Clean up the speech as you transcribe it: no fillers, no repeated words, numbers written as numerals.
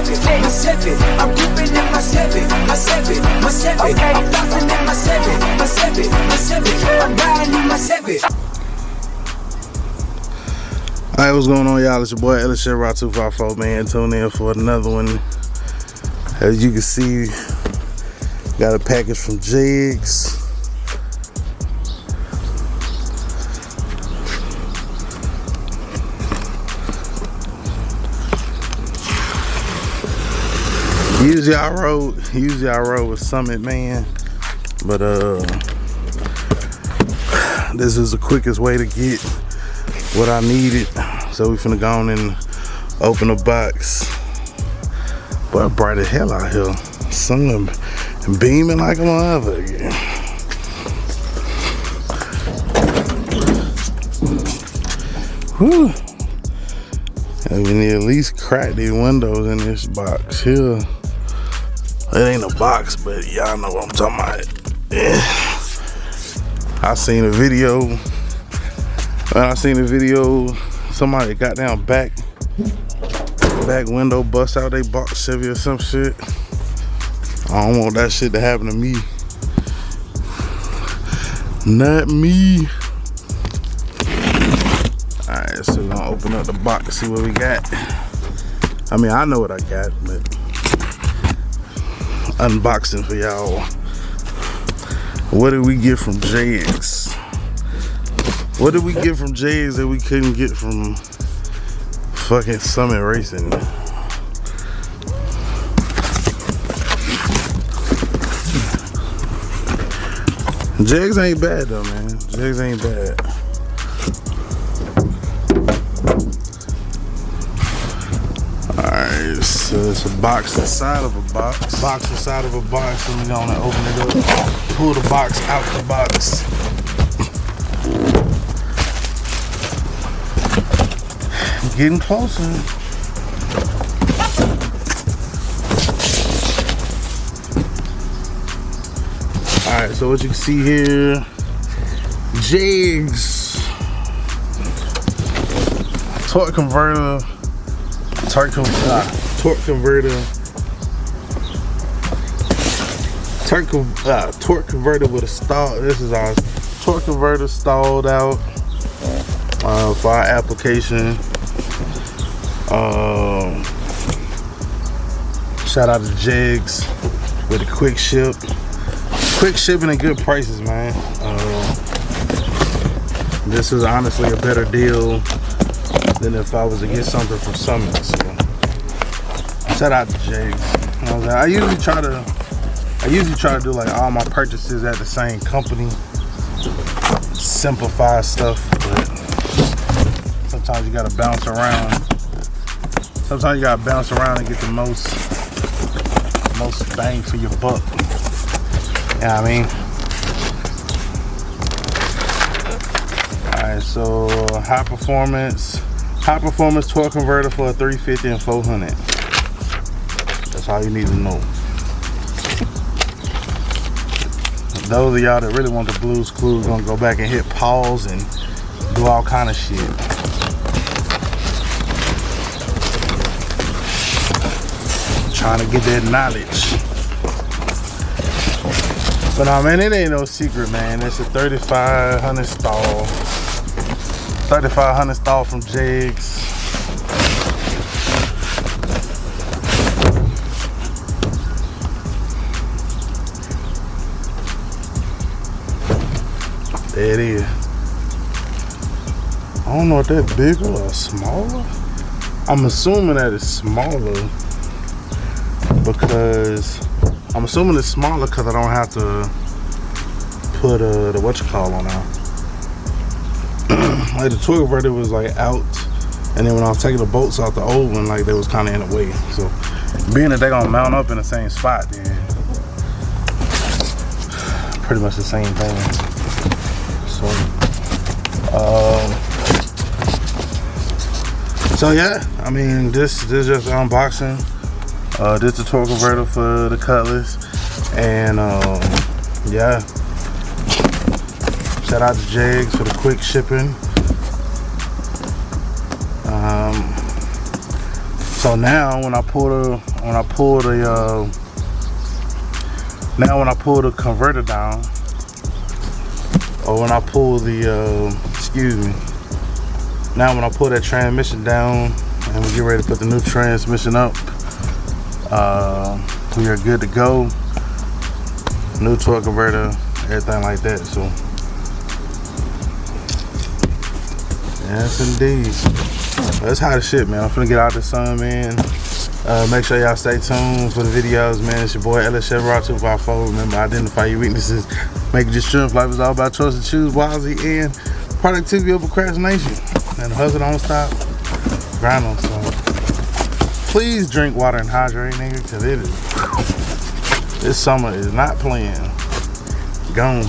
I'm dipping in my seven. Okay. I'm flossing in my seven. I'm riding in my seven. Alright, what's going on, y'all? It's your boy Rock254, man. Tune in for another one. As you can see, got a package from Jegs. Usually I rode with Summit, man, but this is the quickest way to get what I needed. So we finna go on and open the box. But bright as hell out here. Sun beaming like a motherfucker. Whew. And we need at least crack these windows in this box here. It ain't a box, but y'all know what I'm talking about. Yeah. I seen a video. Somebody got down back window bust out they box Chevy or some shit. I don't want that shit to happen to me. Not me. Alright, so we're gonna open up the box and see what we got. I mean, I know what I got, but unboxing for y'all. What did we get from Jegs? What did we get from Jegs that we couldn't get from fucking Summit Racing? Jegs ain't bad though, man. Jegs ain't bad. Alright, so it's a box inside of a box. Box inside of a box, and we're gonna open it up, pull the box out the box. Getting closer. Alright, so what you can see here, Jegs torque converter. Torque converter with a stall. This is our torque converter stalled out for our application. Shout out to Jegs with a quick shipping and good prices, man. This is honestly a better deal than if I was to get something from Summit. So shout out to Jegs. You know what I'm saying? I usually try to do like all my purchases at the same company, simplify stuff, but sometimes you gotta bounce around. Sometimes you gotta bounce around and get the most bang for your buck. You know what I mean? Alright, so high performance torque converter for a 350 and 400. That's all you need to know. Those of y'all that really want the Blues Clues gonna go back and hit pause and do all kind of shit. Trying to get that knowledge. But nah, man, it ain't no secret, man. It's a 3500 stall. 3500 stall from Jegs. There it is. I don't know if that's bigger or smaller. I'm assuming that it's smaller because I don't have to put the whatchamacallit on now. Like the torque converter was like out, and then when I was taking the bolts out the old one, like they was kind of in the way. So being that they gonna mount up in the same spot, then pretty much the same thing. So yeah, I mean this is just unboxing. This is the torque converter for the Cutlass, and yeah, shout out to Jegs for the quick shipping. So now when I pull the converter down, or when I pull the now when I pull that transmission down and we get ready to put the new transmission up, we are good to go. New torque converter, everything like that. So yes indeed, that's hot as shit, man. I'm finna get out the sun, man. Make sure y'all stay tuned for the videos, man. It's your boy LS254. Remember, identify your weaknesses, make it your strength. Life is all about choice to choose wisely and productivity over procrastination. And hustle don't stop, grind don't stop. Please drink water and hydrate, nigga, cause this summer is not playing. Gone.